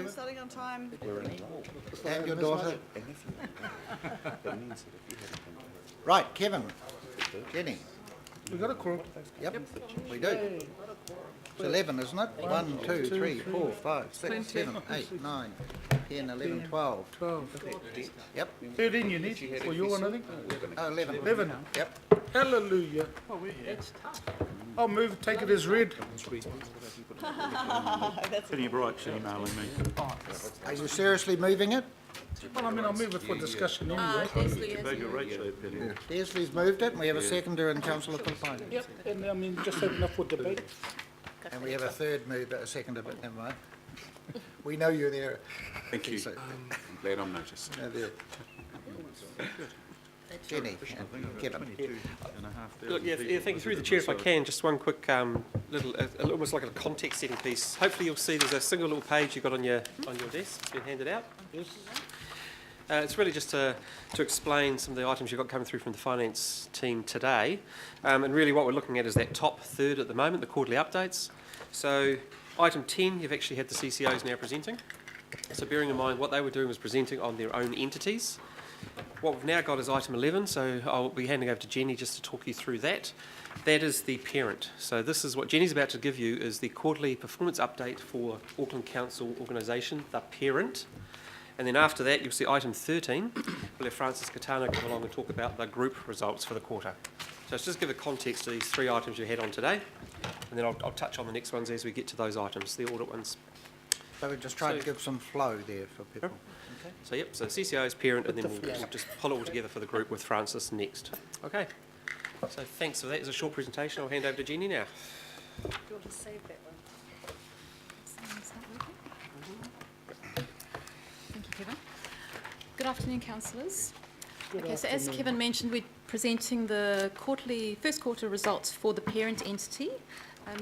Starting on time. And your daughter. Right, Kevin, Jenny. We got a quorum. Yep, we do. It's 11, isn't it? 1, 2, 3, 4, 5, 6, 7, 8, 9, 10, 11, 12. 12. Yep. 13 you need for your one, I think. Oh, 11. 11. Yep. Hallelujah. I'll move, take it as read. Penny Bright's emailing me. Are you seriously moving it? Well, I mean, I'll move it for discussion anyway. About your rate show, Penny. Leslie's moved it, and we have a seconder in Councillor Philippine. Yep, and I mean, just open up for debate. And we have a third mover, a seconder, but never mind. We know you're there. Thank you. So, I'm glad I'm noticed. no, there. Jenny and Kevin. Look, yeah, thank you. Through the chair, if I can, just one quick little, almost like a context-setting piece. Hopefully, you'll see there's a single little page you've got on your desk. It's been handed out. Yes. It's really just to explain some of the items you've got coming through from the finance team today, and really what we're looking at is that top third at the moment, the quarterly updates. So, item 10, you've actually had the CCOs now presenting. So, bearing in mind what they were doing was presenting on their own entities. What we've now got is item 11, so I'll be handing over to Jenny just to talk you through that. That is the parent. So this is what Jenny's about to give you, is the quarterly performance update for Auckland Council organisation, the parent. And then after that, you'll see item 13, we'll have Francis Katana come along and talk about the group results for the quarter. So let's just give a context to these three items you had on today, and then I'll touch on the next ones as we get to those items, the audit ones. So we just tried to give some flow there for people. Okay. So yep, so CCO's parent, and then we'll just pull it all together for the group with Francis next. Okay. So thanks for that. It's a short presentation. I'll hand over to Jenny now. Do you want to save that one? Thank you, Kevin. Good afternoon, councillors. So as Kevin mentioned, we're presenting the first quarter results for the parent entity.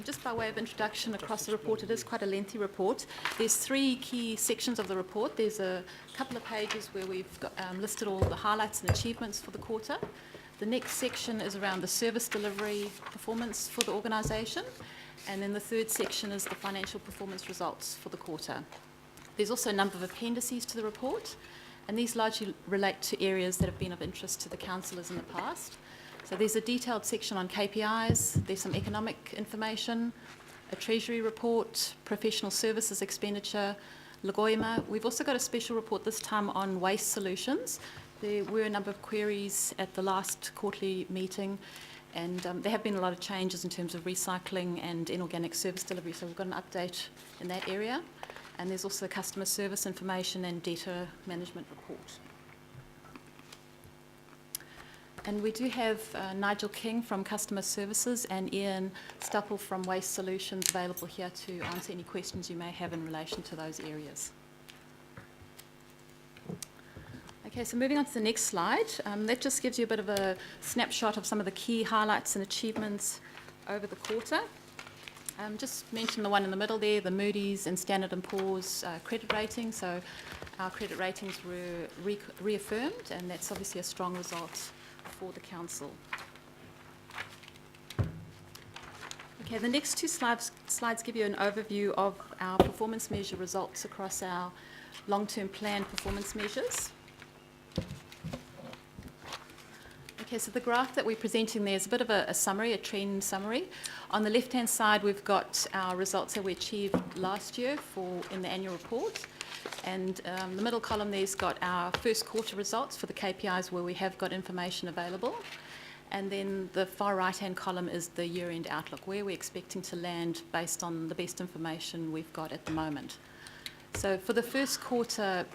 Just by way of introduction across the report, it is quite a lengthy report. There's three key sections of the report. There's a couple of pages where we've got, listed all the highlights and achievements for the quarter. The next section is around the service delivery performance for the organisation. And then the third section is the financial performance results for the quarter. There's also a number of appendices to the report, and these largely relate to areas that have been of interest to the councillors in the past. So there's a detailed section on KPIs, there's some economic information, a treasury report, professional services expenditure, Lagoima. We've also got a special report this time on waste solutions. There were a number of queries at the last quarterly meeting, and there have been a lot of changes in terms of recycling and inorganic service delivery, so we've got an update in that area. And there's also customer service information and data management report. And we do have Nigel King from Customer Services and Ian Stupple from Waste Solutions available here to answer any questions you may have in relation to those areas. Okay, so moving on to the next slide. That just gives you a bit of a snapshot of some of the key highlights and achievements over the quarter. Just mention the one in the middle there, the Moody's and Standard & Poor's credit rating. So our credit ratings were reaffirmed, and that's obviously a strong result for the council. Okay, the next two slides give you an overview of our performance measure results across our long-term plan performance measures. Okay, so the graph that we're presenting there is a bit of a summary, a trend summary. On the left-hand side, we've got our results that we achieved last year in the annual report. And the middle column there's got our first quarter results for the KPIs where we have got information available. And then the far right-hand column is the year-end outlook, where we're expecting to land based on the best information we've got at the moment. So for the first quarter,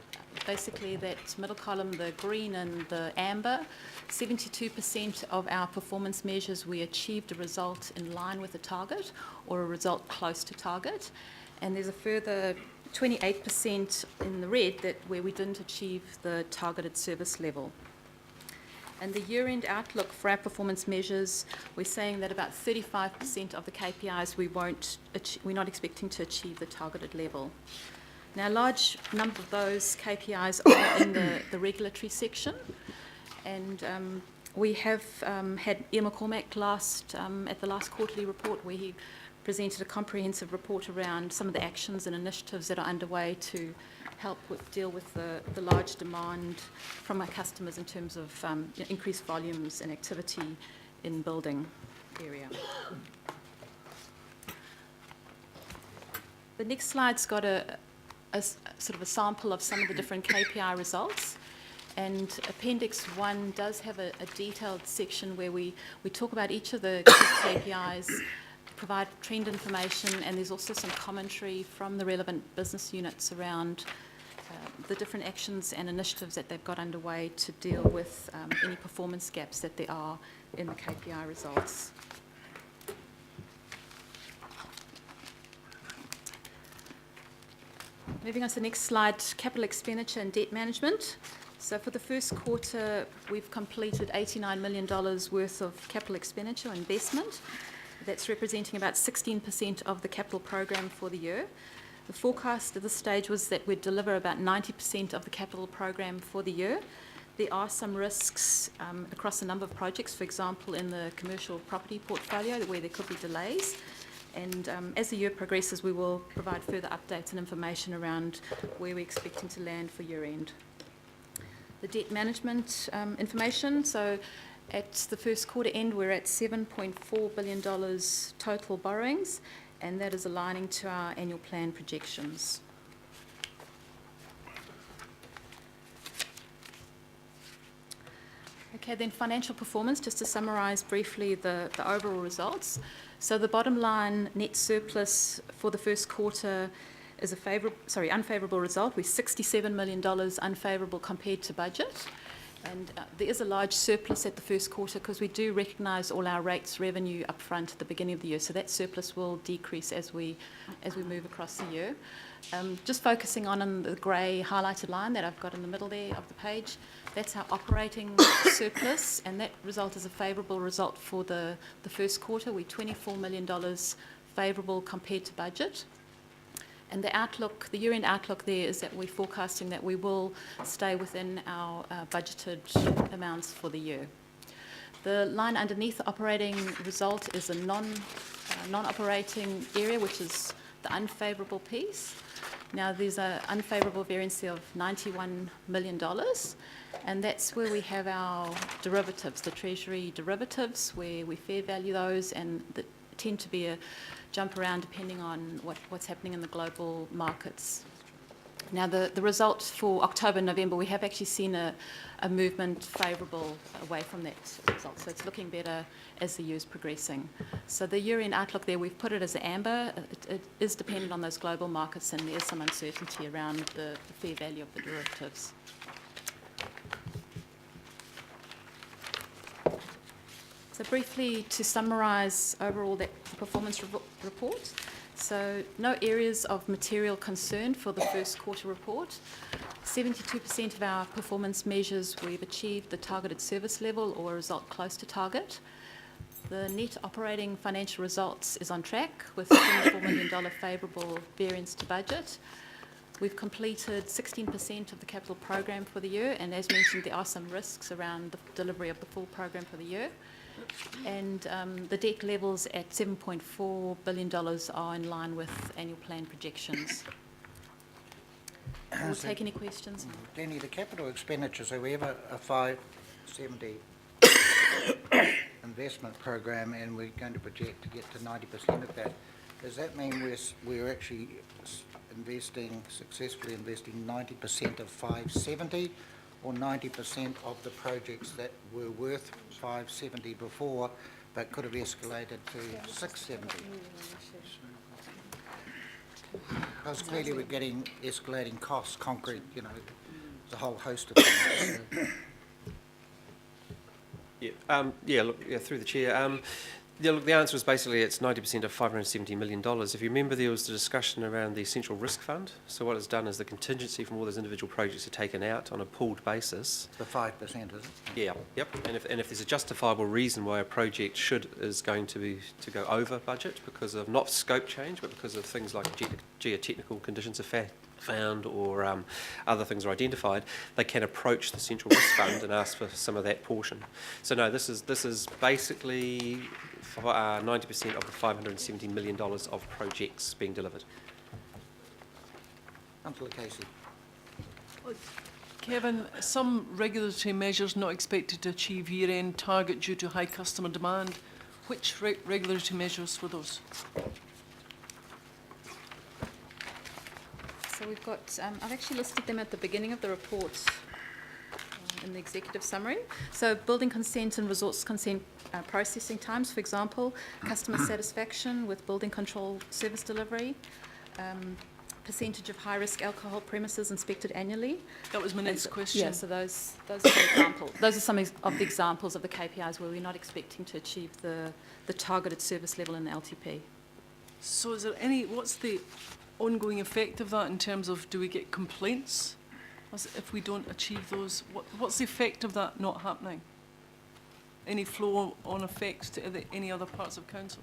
basically that middle column, the green and the amber, 72% of our performance measures we achieved a result in line with the target or a result close to target. And there's a further 28% in the red where we didn't achieve the targeted service level. And the year-end outlook for our performance measures, we're saying that about 35% of the KPIs we're not expecting to achieve the targeted level. Now, a large number of those KPIs are in the regulatory section, and we have had Ian McCormack at the last quarterly report where he presented a comprehensive report around some of the actions and initiatives that are underway to help deal with the large demand from our customers in terms of increased volumes and activity in building area. The next slide's got a sort of a sample of some of the different KPI results. And Appendix 1 does have a detailed section where we talk about each of the key KPIs, provide trend information, and there's also some commentary from the relevant business units around the different actions and initiatives that they've got underway to deal with any performance gaps that there are in the KPI results. Moving on to the next slide, capital expenditure and debt management. So for the first quarter, we've completed $89 million worth of capital expenditure investment. That's representing about 16% of the capital program for the year. The forecast at this stage was that we'd deliver about 90% of the capital program for the year. There are some risks across a number of projects, for example, in the commercial property portfolio where there could be delays. And as the year progresses, we will provide further updates and information around where we're expecting to land for year end. The debt management information, so at the first quarter end, we're at $7.4 billion total borrowings, and that is aligning to our annual plan projections. Okay, then financial performance, just to summarise briefly the overall results. So the bottom line net surplus for the first quarter is unfavourable result. We're $67 million unfavourable compared to budget. And there is a large surplus at the first quarter because we do recognise all our rates revenue up front at the beginning of the year. So that surplus will decrease as we move across the year. Just focusing on the grey highlighted line that I've got in the middle there of the page, that's our operating surplus, and that result is a favourable result for the first quarter. We're $24 million favourable compared to budget. And the outlook, the year-end outlook there is that we're forecasting that we will stay within our budgeted amounts for the year. The line underneath the operating result is a non-operating area, which is the unfavourable piece. Now, there's an unfavourable variance of $91 million, and that's where we have our derivatives, the Treasury derivatives, where we fair value those, and that tend to be a jump around depending on what's happening in the global markets. Now, the result for October and November, we have actually seen a movement favourable away from that result. So it's looking better as the year's progressing. So the year-end outlook there, we've put it as amber. It is dependent on those global markets, and there's some uncertainty around the fair value of the derivatives. So briefly, to summarise overall that performance report. So no areas of material concern for the first quarter report. 72% of our performance measures, we've achieved the targeted service level or a result close to target. The net operating financial results is on track with $24 million favourable variance to budget. We've completed 16% of the capital program for the year, and as mentioned, there are some risks around the delivery of the full program for the year. And the debt levels at $7.4 billion are in line with annual plan projections. We'll take any questions. Danny, the capital expenditure, so we have a 570 investment program, and we're going to project to get to 90% of that. Does that mean we're actually successfully investing 90% of 570, or 90% of the projects that were worth 570 before but could have escalated to 670? Because clearly we're getting escalating costs, concrete, there's a whole host of things. Through the chair. The answer is basically it's 90% of $570 million. If you remember, there was the discussion around the Central Risk Fund. So what it's done is the contingency from all those individual projects are taken out on a pooled basis. The 5%, is it? Yeah, yep. And if there's a justifiable reason why a project is going to go over budget because of not scope change, but because of things like geotechnical conditions found or other things are identified, they can approach the Central Risk Fund and ask for some of that portion. So no, this is basically 90% of the $570 million of projects being delivered. Councillor Casey. Kevin, some regulatory measures not expected to achieve year-end target due to high customer demand. Which regulatory measures were those? So we've got, I've actually listed them at the beginning of the report in the executive summary. So building consent and resource consent processing times, for example, customer satisfaction with building control service delivery, percentage of high-risk alcohol premises inspected annually. That was my next question. Yeah, so those are examples. Those are some of the examples of the KPIs where we're not expecting to achieve the targeted service level in the LTP. So is there what's the ongoing effect of that in terms of, do we get complaints if we don't achieve those? What's the effect of that not happening? Any flow-on effects to any other parts of council?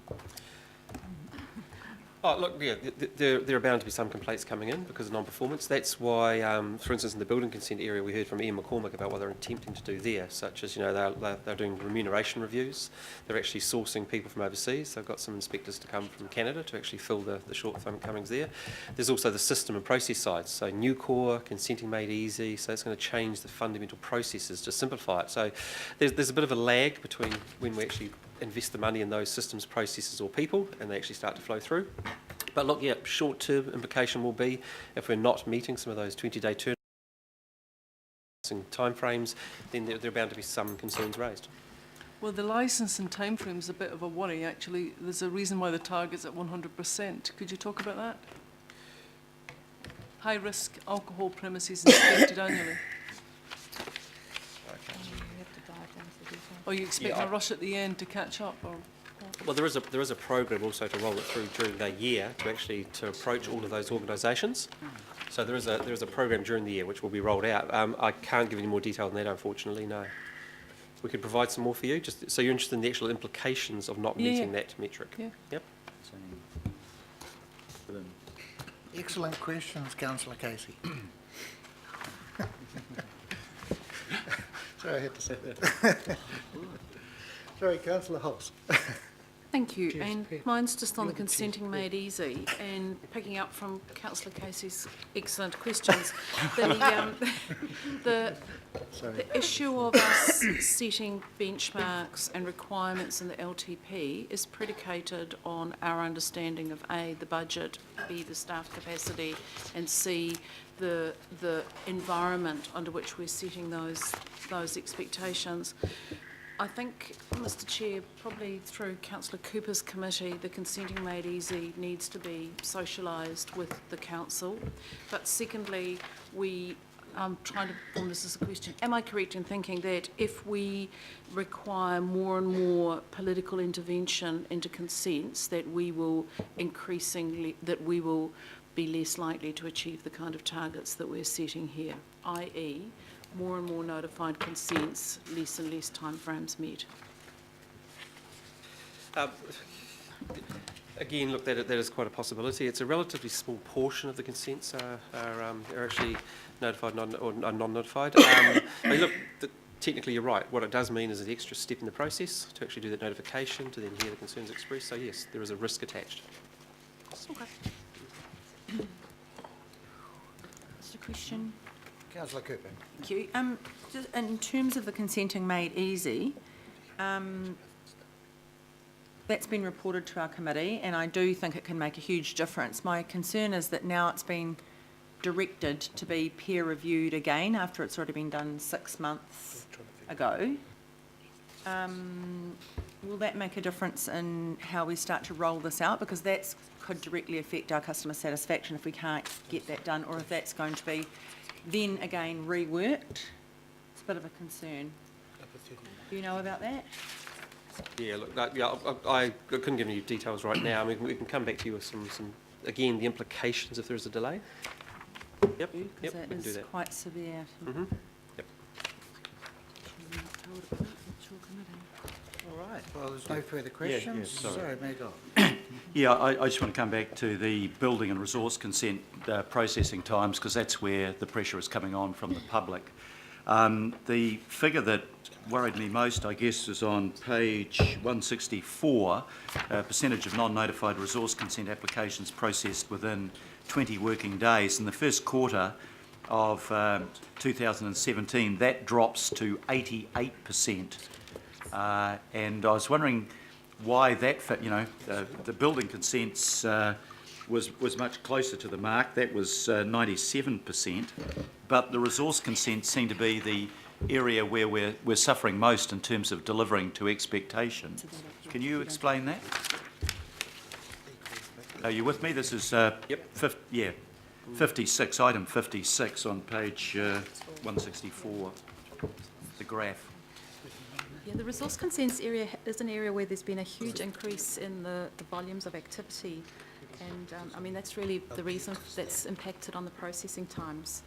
Oh, look, yeah, there are bound to be some complaints coming in because of non-performance. That's why, for instance, in the building consent area, we heard from Ian McCormick about what they're attempting to do there, such as, they're doing remuneration reviews. They're actually sourcing people from overseas. They've got some inspectors to come from Canada to actually fill the shortcomings there. There's also the system and process side. So new core, consenting made easy. So it's going to change the fundamental processes to simplify it. So there's a bit of a lag between when we actually invest the money in those systems, processes or people, and they actually start to flow through. But look, yeah, short-term implication will be if we're not meeting some of those 20-day timeframes, then there are bound to be some concerns raised. Well, the licence and timeframe is a bit of a worry, actually. There's a reason why the target's at 100%. Could you talk about that? High-risk alcohol premises inspected annually. Or you expect a rush at the end to catch up? Or? Well, there is a program also to roll it through during the year to approach all of those organisations. So there is a program during the year which will be rolled out. I can't give any more detail than that, unfortunately. No. We could provide some more for you, just so you're interested in the actual implications of not meeting that metric. Yeah. Yep. Excellent questions, Councillor Casey. Sorry, I had to say that. Sorry, Councillor Hobbs. Thank you. And mine's just on the consenting made easy, and picking up from Councillor Casey's excellent questions. The issue of us setting benchmarks and requirements in the LTP is predicated on our understanding of A, the budget, B, the staff capacity, and C, the environment under which we're setting those expectations. I think, Mr Chair, probably through Councillor Cooper's committee, the consenting made easy needs to be socialised with the council. But secondly, I'm trying to form this as a question. Am I correct in thinking that if we require more and more political intervention into consents, that we will be less likely to achieve the kind of targets that we're setting here, i.e. more and more notified consents, less and less timeframes met? Again, look, that is quite a possibility. It's a relatively small portion of the consents are actually notified or non-notified. Look, technically you're right. What it does mean is an extra step in the process to actually do that notification, to then hear the concerns expressed. So yes, there is a risk attached. Okay. Just a question. Councillor Cooper. Thank you. Just in terms of the consenting made easy, that's been reported to our committee, and I do think it can make a huge difference. My concern is that now it's been directed to be peer reviewed again after it's already been done 6 months ago. Will that make a difference in how we start to roll this out? Because that could directly affect our customer satisfaction if we can't get that done, or if that's going to be then again reworked. It's a bit of a concern. Do you know about that? Yeah, look, I couldn't give you details right now. I mean, we can come back to you with some again, the implications if there is a delay. Yep, we Because can do it is that. quite severe. Mm-hmm. Yep. All right, well, there's no further questions. sorry. Sorry, may I go? Yeah, I just want to come back to the building and resource consent processing times, because that's where the pressure is coming on from the public. The figure that worried me most, I guess, is on page 164, percentage of non-notified resource consent applications processed within 20 working days. In the first quarter of 2017, that drops to 88%. And I was wondering why that, the building consents was much closer to the mark. That was 97%, but the resource consents seem to be the area where we're suffering most in terms of delivering to expectation. Can you explain that? Are you with me? This is 56, item 56 on page 164, the graph. Yeah, the resource consents area is an area where there's been a huge increase in the volumes of activity. And, I mean, that's really the reason that's impacted on the processing times.